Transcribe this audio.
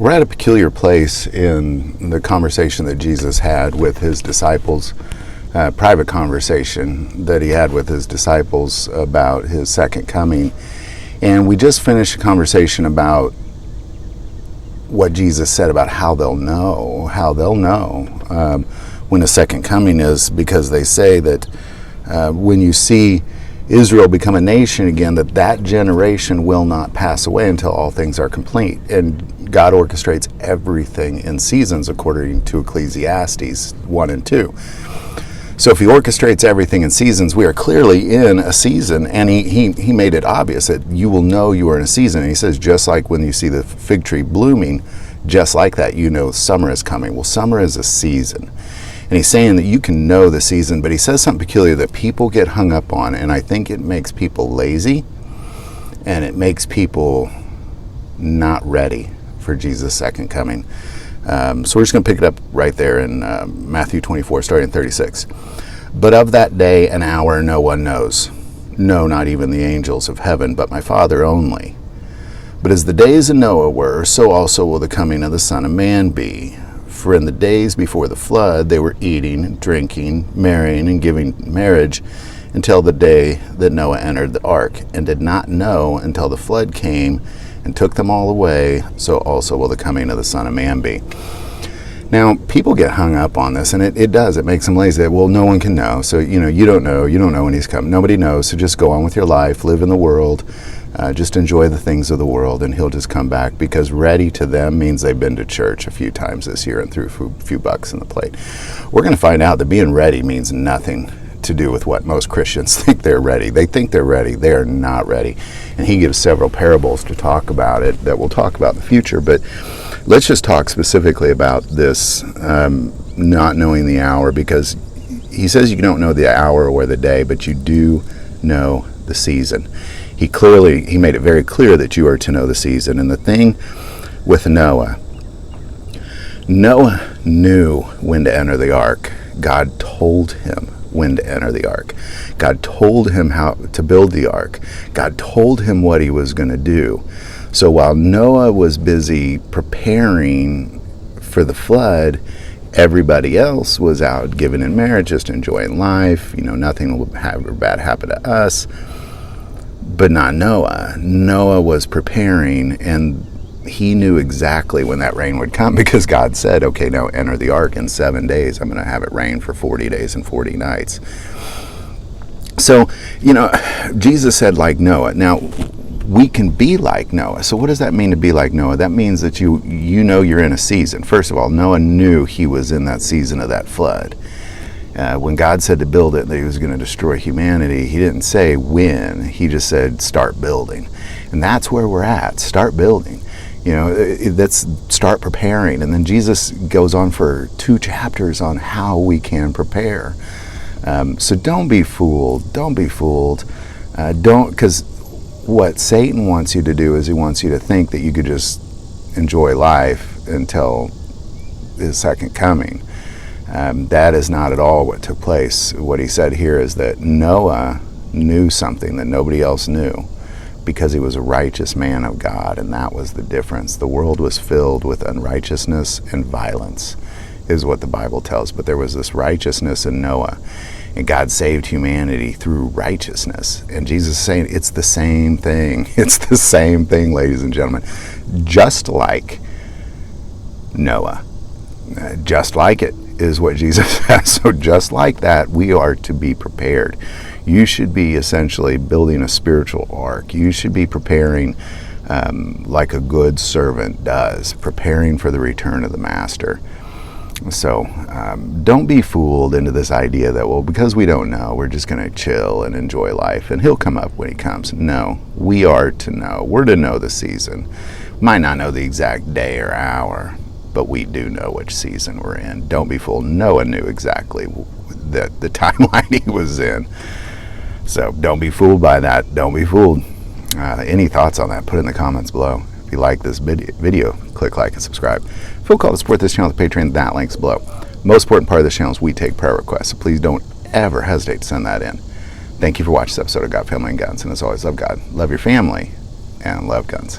We're at a peculiar place in the conversation that Jesus had with his disciples, private conversation that he had with his disciples about his second coming. And we just finished a conversation about what Jesus said about how they'll know when the second coming is, because they say that when you see Israel become a nation again, that generation will not pass away until all things are complete. And God orchestrates everything in seasons according to Ecclesiastes 1 and 2. So if he orchestrates everything in seasons, we are clearly in a season, and he made it obvious that you will know you are in a season. And he says, just like when you see the fig tree blooming, just like that, you know summer is coming. Well, summer is a season. And he's saying that you can know the season, but he says something peculiar that people get hung up on, and I think it makes people lazy, and it makes people not ready for Jesus' second coming. So we're just going to pick it up right there in Matthew 24, starting in 36. But of that day and hour no one knows, no, not even the angels of heaven, but my Father only. But as the days of Noah were, so also will the coming of the Son of Man be. For in the days before the flood they were eating, drinking, marrying, and giving marriage until the day that Noah entered the ark, and did not know until the flood came and took them all away, so also will the coming of the Son of Man be. Now, people get hung up on this, and it does. It makes them lazy. Well, no one can know. So, you don't know when he's coming. Nobody knows, so just go on with your life, live in the world, just enjoy the things of the world, and he'll just come back, because ready to them means they've been to church a few times this year and threw a few bucks in the plate. We're going to find out that being ready means nothing to do with what most Christians think they're ready. They think they're ready. They are not ready. And he gives several parables to talk about it that we'll talk about in the future. But let's just talk specifically about this not knowing the hour, because he says you don't know the hour or the day, but you do know the season. He made it very clear that you are to know the season. And the thing with Noah knew when to enter the ark. God told him when to enter the ark. God told him how to build the ark. God told him what he was going to do. So while Noah was busy preparing for the flood, everybody else was out giving in marriage, just enjoying life. Nothing will bad happen to us. But not Noah. Noah was preparing, and he knew exactly when that rain would come, because God said, okay, now enter the ark in 7 days. I'm going to have it rain for 40 days and 40 nights. So, Jesus said like Noah. Now, we can be like Noah. So what does that mean to be like Noah? That means that you know you're in a season. First of all, Noah knew he was in that season of that flood. When God said to build it, that he was going to destroy humanity, he didn't say when. He just said start building. And that's where we're at. Start building. Let's start preparing. And then Jesus goes on for 2 chapters on how we can prepare. So don't be fooled. Don't be fooled. Because what Satan wants you to do is he wants you to think that you could just enjoy life until his second coming. That is not at all what took place. What he said here is that Noah knew something that nobody else knew, because he was a righteous man of God, and that was the difference. The world was filled with unrighteousness and violence, is what the Bible tells, but there was this righteousness in Noah, and God saved humanity through righteousness. And Jesus is saying it's the same thing. It's the same thing, ladies and gentlemen. Just like Noah. Just like it is what Jesus says. So just like that, we are to be prepared. You should be essentially building a spiritual ark. You should be preparing like a good servant does, preparing for the return of the master. So don't be fooled into this idea that, well, because we don't know, we're just going to chill and enjoy life, and he'll come up when he comes. No, we are to know. We're to know the season. Might not know the exact day or hour, but we do know which season we're in. Don't be fooled. Noah knew exactly the timeline he was in. So don't be fooled by that. Don't be fooled. Any thoughts on that, put in the comments below. If you like this video, click like and subscribe. Feel called to support this channel with Patreon. That link's below. Most important part of this channel is we take prayer requests, so please don't ever hesitate to send that in. Thank you for watching this episode of God, Family, and Guns. And as always, love God, love your family, and love guns.